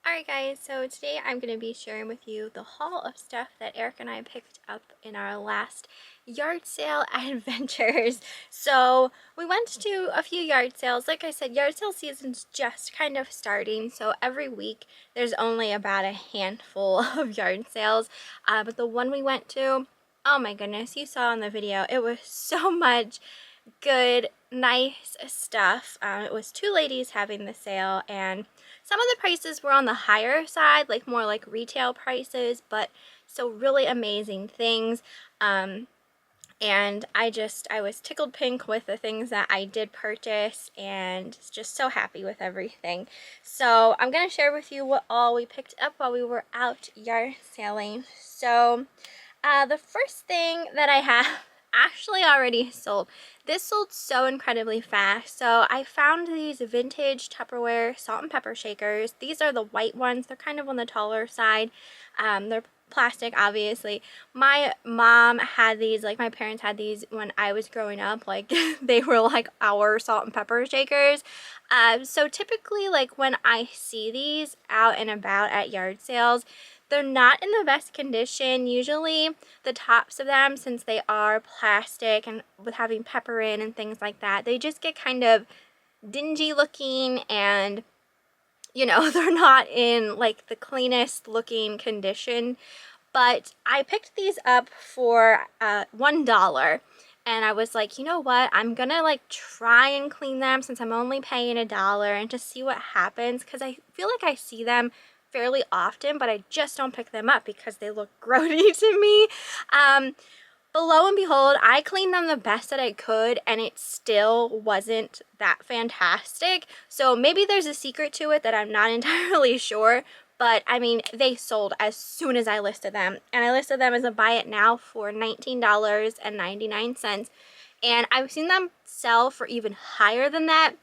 Alright guys, so today I'm going to be sharing with you the haul of stuff that Eric and I picked up in our last yard sale adventures. So we went to a few yard sales. Like I said, yard sale season's just kind of starting, so every week there's only about a handful of yard sales. But the one we went to, oh my goodness, you saw in the video, it was so much good, nice stuff. It was two ladies having the sale, and some of the prices were on the higher side, like more like retail prices, but still really amazing things. And I was tickled pink with the things that I did purchase, and just so happy with everything. So I'm going to share with you what all we picked up while we were out yard selling. So the first thing that I have actually already sold. This sold so incredibly fast. So I found these vintage Tupperware salt and pepper shakers. These are the white ones. They're kind of on the taller side. They're plastic, obviously. My mom had these, like my parents had these when I was growing up. Like they were like our salt and pepper shakers. So typically, like when I see these out and about at yard sales, they're not in the best condition. Usually the tops of them, since they are plastic and with having pepper in and things like that, they just get kind of dingy looking, and you know, they're not in like the cleanest looking condition. But I picked these up for $1. And I was like, you know what, I'm gonna like try and clean them since I'm only paying $1 and just see what happens, because I feel like I see them fairly often, but I just don't pick them up because they look grody to me. But lo and behold, I cleaned them the best that I could, and it still wasn't that fantastic. So maybe there's a secret to it that I'm not entirely sure. But I mean, they sold as soon as I listed them. And I listed them as a buy it now for $19.99. And I've seen them sell for even higher than that.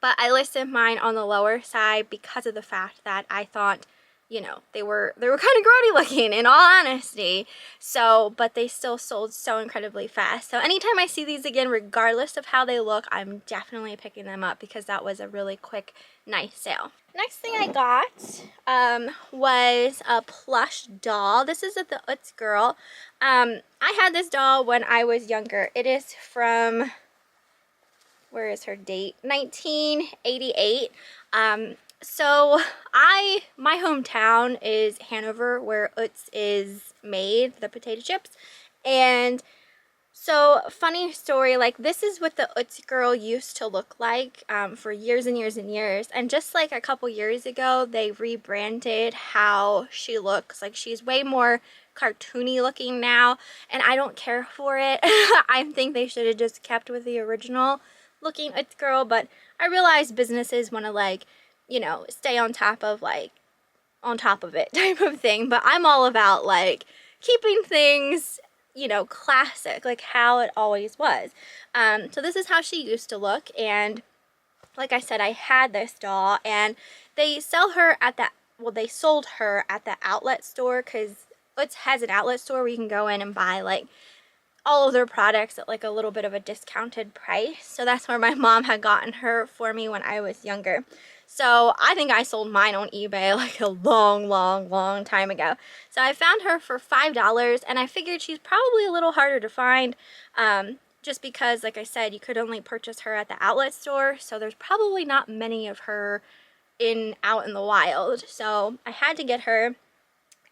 But I listed mine on the lower side because of the fact that I thought, you know, they were kind of grody looking, in all honesty. So, but they still sold so incredibly fast. So anytime I see these again, regardless of how they look, I'm definitely picking them up because that was a really quick, nice sale. Next thing I got was a plush doll. This is at the Utz Girl. I had this doll when I was younger. It is from, where is her date? 1988. So my hometown is Hanover, where Utz is made, the potato chips. And so, funny story, like this is what the Utz Girl used to look like for years and years and years. And just like a couple years ago, they rebranded how she looks. Like she's way more cartoony looking now, and I don't care for it. I think they should have just kept with the original looking Utz Girl, but I realize businesses want to, like, you know, stay on top of it type of thing. But I'm all about like keeping things, you know, classic, like how it always was. So this is how she used to look, and like I said, I had this doll, and they sold her at the outlet store, because Utz has an outlet store where you can go in and buy like all of their products at like a little bit of a discounted price. So that's where my mom had gotten her for me when I was younger. So I think I sold mine on eBay like a long time ago. So I found her for $5, and I figured she's probably a little harder to find, just because, like I said, you could only purchase her at the outlet store. So there's probably not many of her out in the wild. So I had to get her.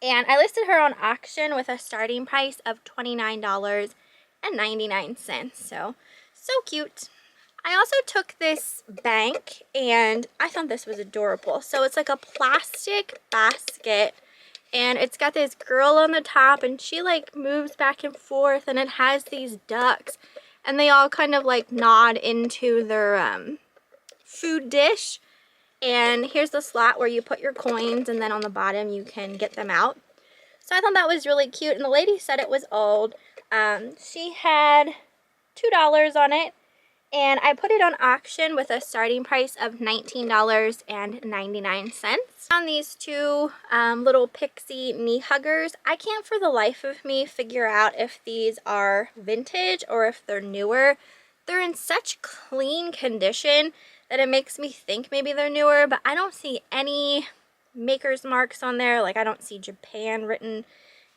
And I listed her on auction with a starting price of $29.99. So cute. I also took this bank, and I thought this was adorable. So it's like a plastic basket, and it's got this girl on the top, and she like moves back and forth, and it has these ducks, and they all kind of like nod into their food dish. And here's the slot where you put your coins, and then on the bottom you can get them out. So I thought that was really cute, and the lady said it was old. She had $2 on it, and I put it on auction with a starting price of $19.99. On these two little pixie knee huggers, I can't for the life of me figure out if these are vintage or if they're newer. They're in such clean condition that it makes me think maybe they're newer, but I don't see any maker's marks on there. Like I don't see Japan written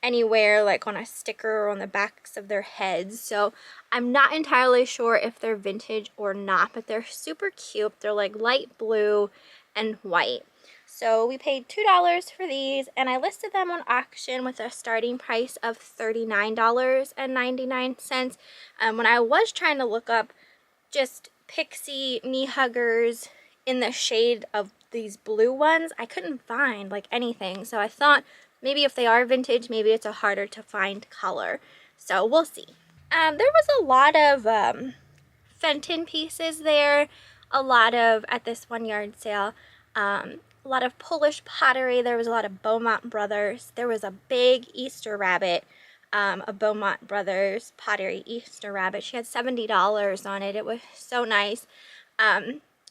anywhere, like on a sticker or on the backs of their heads. So I'm not entirely sure if they're vintage or not, but they're super cute. They're like light blue and white. So we paid $2 for these, and I listed them on auction with a starting price of $39.99. When I was trying to look up just pixie knee huggers in the shade of these blue ones, I couldn't find like anything. So I thought maybe if they are vintage, maybe it's a harder to find color. So we'll see. There was a lot of Fenton pieces there, a lot of, at this one yard sale, a lot of Polish pottery. There was a lot of Beaumont Brothers. There was a big Easter rabbit, a Beaumont Brothers pottery Easter rabbit. She had $70 on it. It was so nice.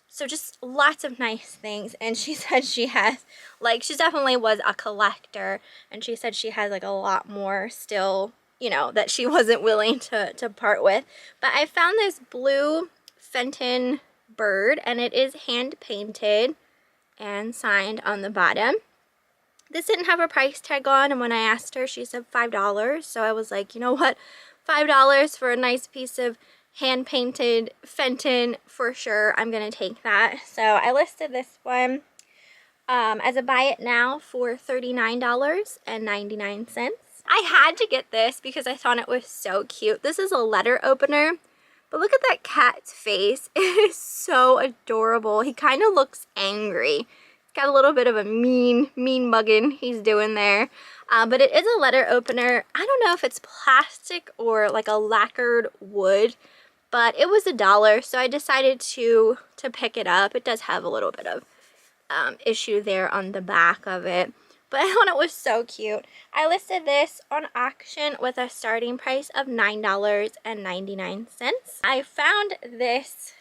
So just lots of nice things. And she said she has, like, she definitely was a collector, and she said she had like a lot more still, you know, that she wasn't willing to part with. But I found this blue Fenton bird, and it is hand painted and signed on the bottom. This didn't have a price tag on, and when I asked her, she said $5. So I was like, you know what, $5 for a nice piece of hand painted Fenton, for sure, I'm gonna take that. So I listed this one as a buy it now for $39.99. I had to get this because I thought it was so cute. This is a letter opener, but look at that cat's face. It is so adorable. He kind of looks angry. He's got a little bit of a mean mugging he's doing there. But it is a letter opener. I don't know if it's plastic or like a lacquered wood, but it was $1, so I decided to pick it up. It does have a little bit of issue there on the back of it, but I thought it was so cute. I listed this on auction with a starting price of $9.99. I found this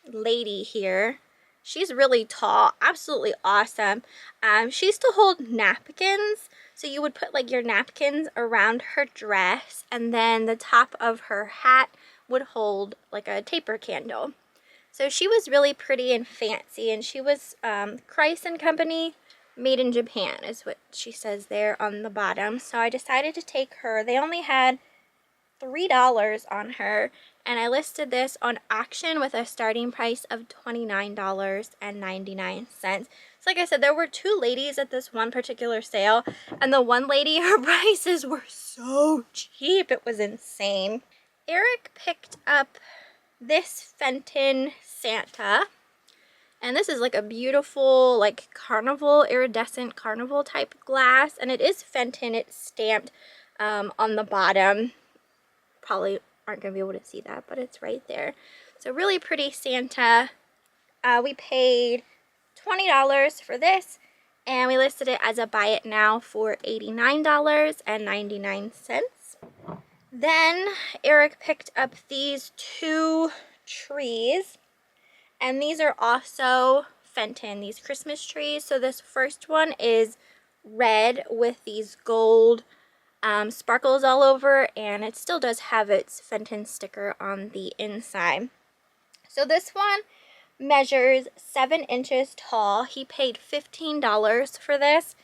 lady here. She's really tall, absolutely awesome. She used to hold napkins, so you would put like your napkins around her dress, and then the top of her hat would hold like a taper candle. So she was really pretty and fancy, and she was Christ and Company, made in Japan is what she says there on the bottom. So I decided to take her. They only had $3 on her, and I listed this on auction with a starting price of $29.99. So like I said, there were two ladies at this one particular sale, and the one lady, her prices were so cheap, it was insane. Eric picked up this Fenton Santa, and this is like a beautiful like carnival, iridescent carnival type glass, and it is Fenton. It's stamped on the bottom. Probably aren't gonna be able to see that, but it's right there. So really pretty Santa. We paid $20 for this, and we listed it as a buy it now for $89.99. Then Eric picked up these two trees, and these are also Fenton, these Christmas trees. So this first one is red with these gold sparkles all over, and it still does have its Fenton sticker on the inside. So this one measures 7 inches tall. He paid $15 for this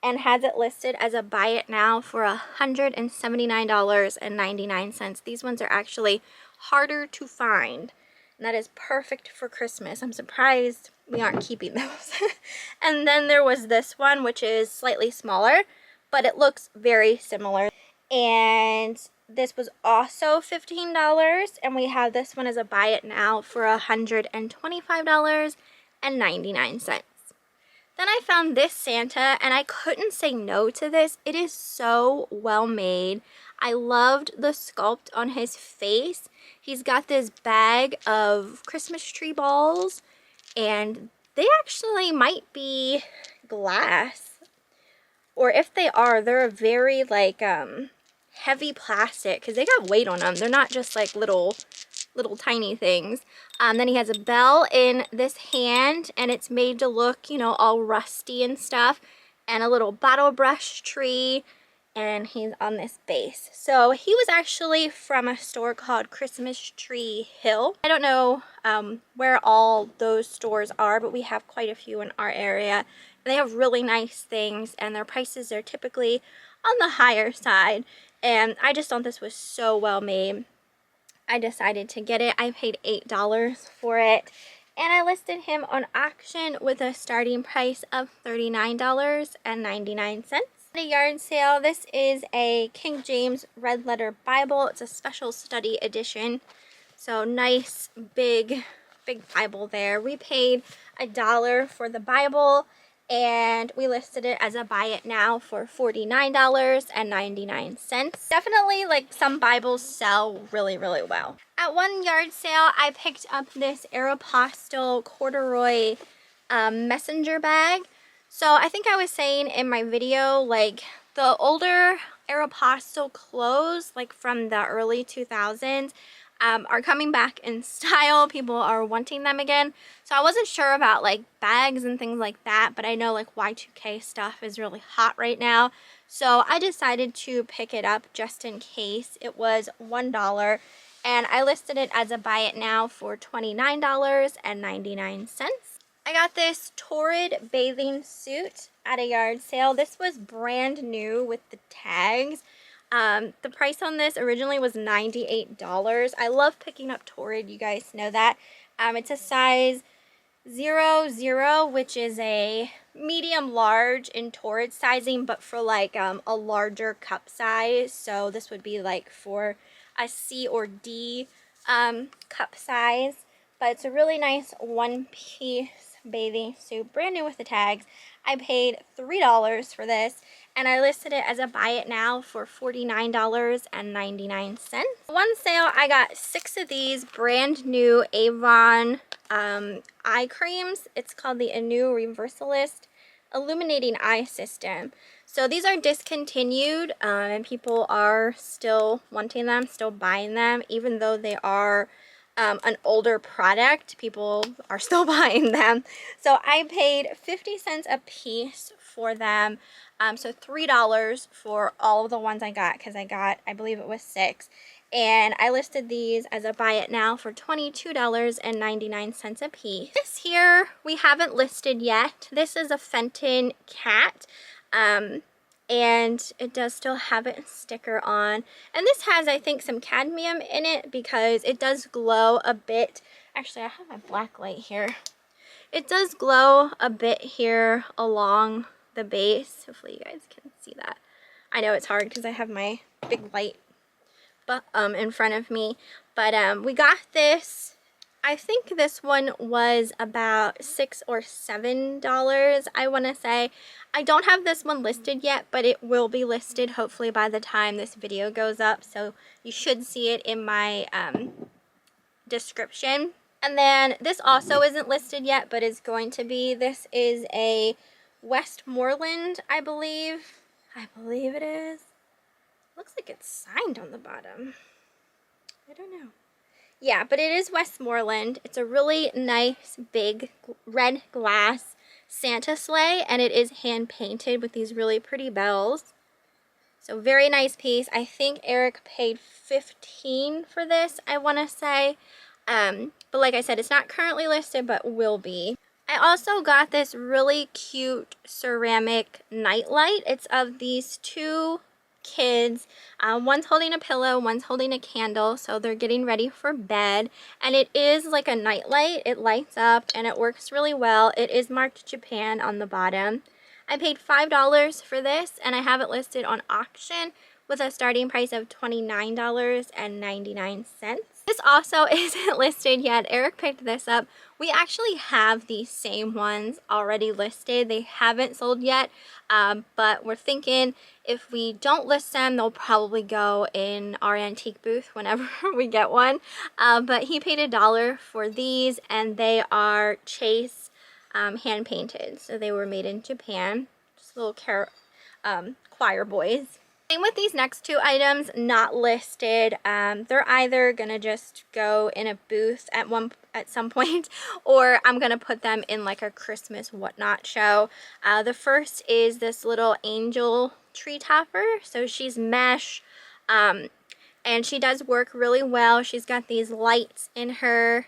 and has it listed as a buy it now for $179.99. These ones are actually harder to find, and that is perfect for Christmas. I'm surprised we aren't keeping those. And then there was this one, which is slightly smaller, but it looks very similar. And this was also $15, and we have this one as a buy it now for $125.99. Then I found this Santa, and I couldn't say no to this. It is so well made. I loved the sculpt on his face. He's got this bag of Christmas tree balls, and they actually might be glass. Or if they are, they're a very like heavy plastic, because they got weight on them. They're not just like little tiny things. Then he has a bell in this hand, and it's made to look, you know, all rusty and stuff, and a little bottle brush tree, and he's on this base. So he was actually from a store called Christmas Tree Hill. I don't know where all those stores are, but we have quite a few in our area, They have really nice things, and their prices are typically on the higher side, and I just thought this was so well made. I decided to get it. I paid $8 for it, and I listed him on auction with a starting price of $39.99. At a yard sale, this is a King James Red Letter Bible. It's a special study edition, so nice big Bible there. We paid $1 for the Bible, and we listed it as a buy it now for $49.99. Definitely, like, some Bibles sell really well. At one yard sale, I picked up this Aeropostale corduroy messenger bag. So I think I was saying in my video, like, the older Aeropostale clothes, like from the early 2000s, are coming back in style. People are wanting them again. So I wasn't sure about like bags and things like that, but I know like Y2K stuff is really hot right now. So I decided to pick it up just in case. It was $1, and I listed it as a buy it now for $29.99. I got this Torrid bathing suit at a yard sale. This was brand new with the tags. The price on this originally was $98. I love picking up Torrid, you guys know that. It's a size 00, which is a medium large in Torrid sizing, but for like a larger cup size. So this would be like for a C or D cup size. But it's a really nice one-piece bathing suit, brand new with the tags. I paid $3 for this, and I listed it as a buy it now for $49.99. One sale, I got 6 of these brand new Avon eye creams. It's called the Anew Reversalist Illuminating Eye System. So these are discontinued, and people are still wanting them, still buying them, even though they are an older product. People are still buying them. So I paid 50 cents a piece for them. So $3 for all of the ones I got, because I got, I believe it was 6. And I listed these as a buy it now for $22.99 a piece. This here we haven't listed yet. This is a Fenton Cat. And it does still have a sticker on, and this has, I think, some cadmium in it because it does glow a bit. Actually, I have my black light here. It does glow a bit here along the base. Hopefully you guys can see that. I know it's hard because I have my big light in front of me, but we got this. I think this one was about $6 or $7, I want to say. I don't have this one listed yet, but it will be listed hopefully by the time this video goes up. So you should see it in my description. And then this also isn't listed yet, but is going to be. This is a Westmoreland, I believe. I believe it is. Looks like it's signed on the bottom. I don't know. Yeah, but it is Westmoreland. It's a really nice big red glass Santa sleigh, and it is hand painted with these really pretty bells. So very nice piece. I think Eric paid $15 for this, I want to say. But like I said, it's not currently listed, but will be. I also got this really cute ceramic nightlight. It's of these 2 kids. One's holding a pillow, one's holding a candle, so they're getting ready for bed, and it is like a nightlight. It lights up and it works really well. It is marked Japan on the bottom. I paid $5 for this, and I have it listed on auction with a starting price of $29.99. This also isn't listed yet. Eric picked this up. We actually have these same ones already listed. They haven't sold yet, but we're thinking if we don't list them, they'll probably go in our antique booth whenever we get one. But he paid $1 for these, and they are Chase hand painted. So they were made in Japan. Just little choir boys. Same with these next 2 items, not listed. They're either gonna just go in a booth at some point, or I'm gonna put them in like a Christmas whatnot show. The first is this little angel tree topper. So she's mesh, and she does work really well. She's got these lights in her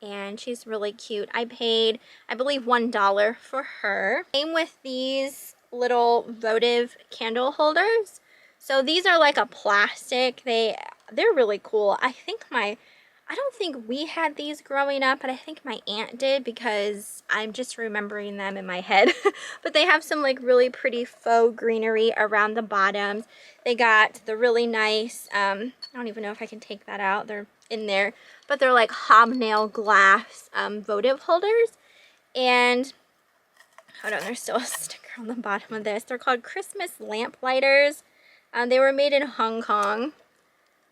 and she's really cute. I paid, I believe, $1 for her. Same with these little votive candle holders. So these are like a plastic. They're really cool. I don't think we had these growing up, but I think my aunt did because I'm just remembering them in my head. But they have some like really pretty faux greenery around the bottoms. They got the really nice, I don't even know if I can take that out. They're in there, but they're like hobnail glass votive holders. And hold on, there's still a sticker on the bottom of this. They're called Christmas Lamplighters. They were made in Hong Kong.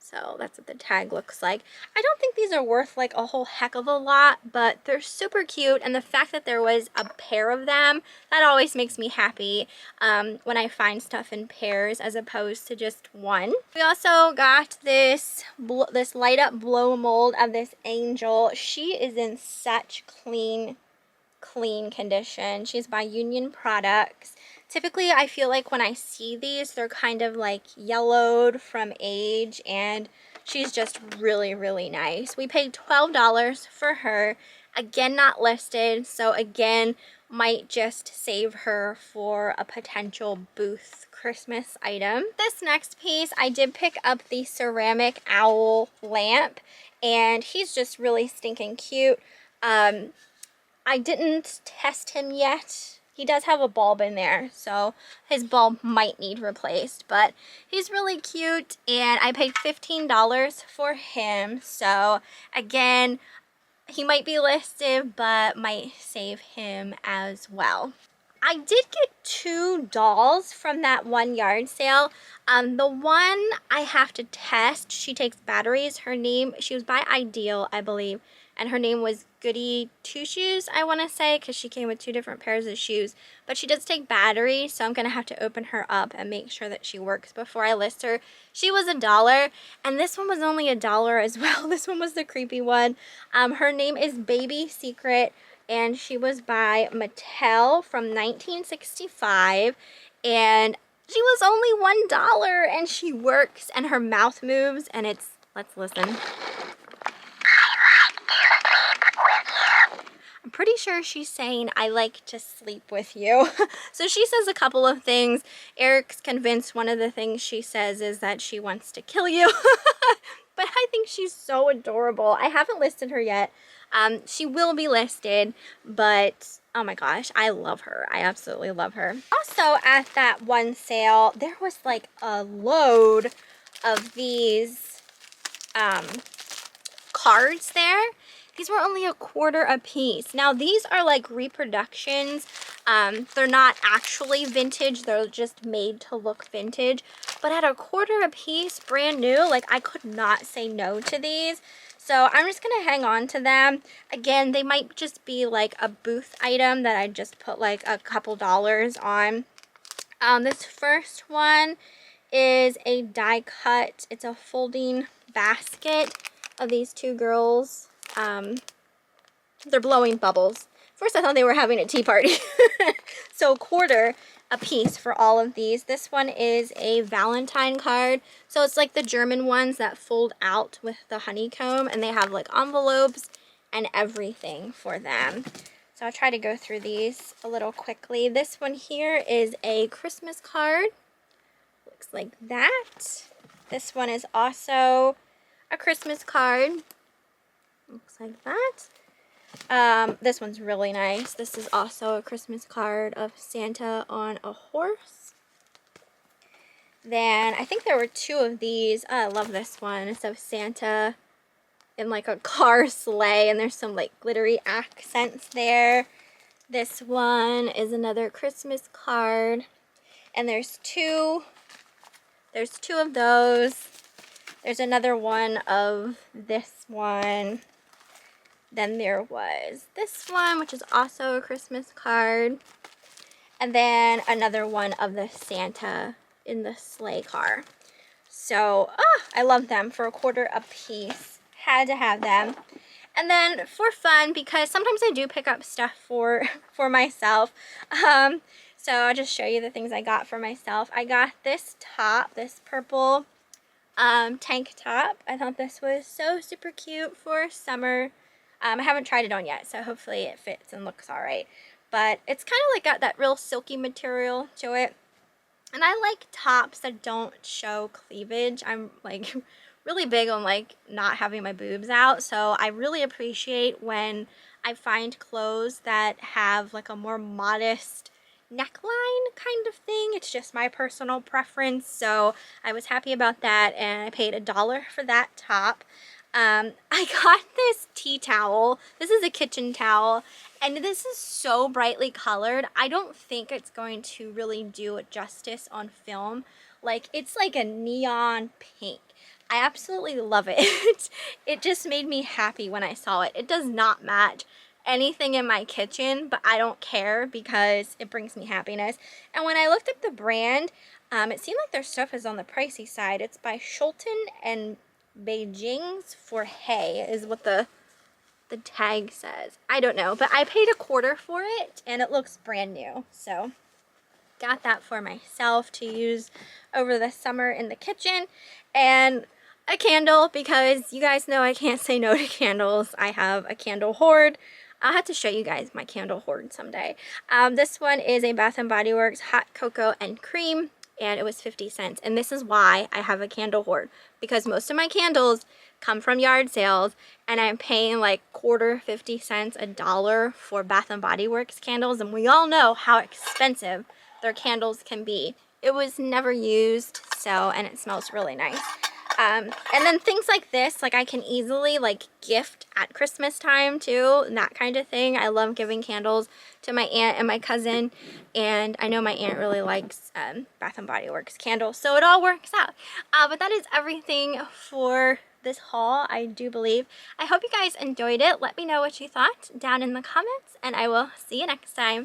So that's what the tag looks like. I don't think these are worth like a whole heck of a lot, but they're super cute. And the fact that there was a pair of them, that always makes me happy when I find stuff in pairs as opposed to just one. We also got this light up blow mold of this angel. She is in such clean condition. She's by Union Products. Typically, I feel like when I see these, they're kind of like yellowed from age, and she's just really, really nice. We paid $12 for her. Again, not listed, so again, might just save her for a potential booth Christmas item. This next piece, I did pick up the ceramic owl lamp, and he's just really stinking cute. I didn't test him yet. He does have a bulb in there, so his bulb might need replaced, but he's really cute, and I paid $15 for him. So again, he might be listed, but might save him as well. I did get 2 dolls from that one yard sale. The one I have to test, she takes batteries. She was by Ideal, I believe, and her name was Goody Two Shoes, I want to say, because she came with 2 different pairs of shoes. But she does take batteries, so I'm going to have to open her up and make sure that she works before I list her. She was $1, and this one was only $1 as well. This one was the creepy one. Her name is Baby Secret, and she was by Mattel from 1965, and she was only $1, and she works, and her mouth moves, and it's, let's listen. I'm pretty sure she's saying, I like to sleep with you. So she says a couple of things. Eric's convinced one of the things she says is that she wants to kill you. But I think she's so adorable. I haven't listed her yet. She will be listed, but oh my gosh, I love her. I absolutely love her. Also at that one sale, there was like a load of these cards there. These were only $1/4 a piece. Now these are like reproductions. They're not actually vintage. They're just made to look vintage. But at $1/4 a piece, brand new, like I could not say no to these. So I'm just going to hang on to them. Again, they might just be like a booth item that I just put like a couple dollars on. This first one is a die cut. It's a folding basket of these 2 girls. They're blowing bubbles. First I thought they were having a tea party. So $1/4 a piece for all of these. This one is a Valentine card. So it's like the German ones that fold out with the honeycomb, and they have like envelopes and everything for them. So I'll try to go through these a little quickly. This one here is a Christmas card. Looks like that. This one is also a Christmas card. Looks like that. This one's really nice. This is also a Christmas card of Santa on a horse. Then I think there were 2 of these. I love this one. It's of Santa in like a car sleigh, and there's some like glittery accents there. This one is another Christmas card, and there's 2 of those. There's another one of this one. Then there was this one, which is also a Christmas card. And then another one of the Santa in the sleigh car. So, I love them for $1/4 a piece. Had to have them. And then for fun, because sometimes I do pick up stuff for myself. So I'll just show you the things I got for myself. I got this top, this purple tank top. I thought this was so super cute for summer. I haven't tried it on yet, so hopefully it fits and looks alright. But it's kind of like got that real silky material to it. And I like tops that don't show cleavage. I'm like really big on like not having my boobs out, so I really appreciate when I find clothes that have like a more modest neckline kind of thing. It's just my personal preference, so I was happy about that, and I paid $1 for that top. I got this tea towel. This is a kitchen towel, and this is so brightly colored. I don't think it's going to really do it justice on film. Like, it's like a neon pink. I absolutely love it. It just made me happy when I saw it. It does not match anything in my kitchen, but I don't care because it brings me happiness. And when I looked up the brand, it seemed like their stuff is on the pricey side. It's by Shulton and Beijing's for Hay is what the tag says. I don't know, but I paid $1/4 for it, and it looks brand new. So got that for myself to use over the summer in the kitchen, and a candle, because you guys know I can't say no to candles. I have a candle hoard. I'll have to show you guys my candle hoard someday. This one is a Bath & Body Works Hot Cocoa and Cream, and it was 50 cents. And this is why I have a candle hoard, because most of my candles come from yard sales, and I'm paying like quarter, 50 cents, $1 for Bath & Body Works candles, and we all know how expensive their candles can be. It was never used, so, and it smells really nice. And then things like this, like I can easily like gift at Christmas time too, and that kind of thing. I love giving candles to my aunt and my cousin, and I know my aunt really likes Bath & Body Works candles, so it all works out. But that is everything for this haul, I do believe. I hope you guys enjoyed it. Let me know what you thought down in the comments, and I will see you next time.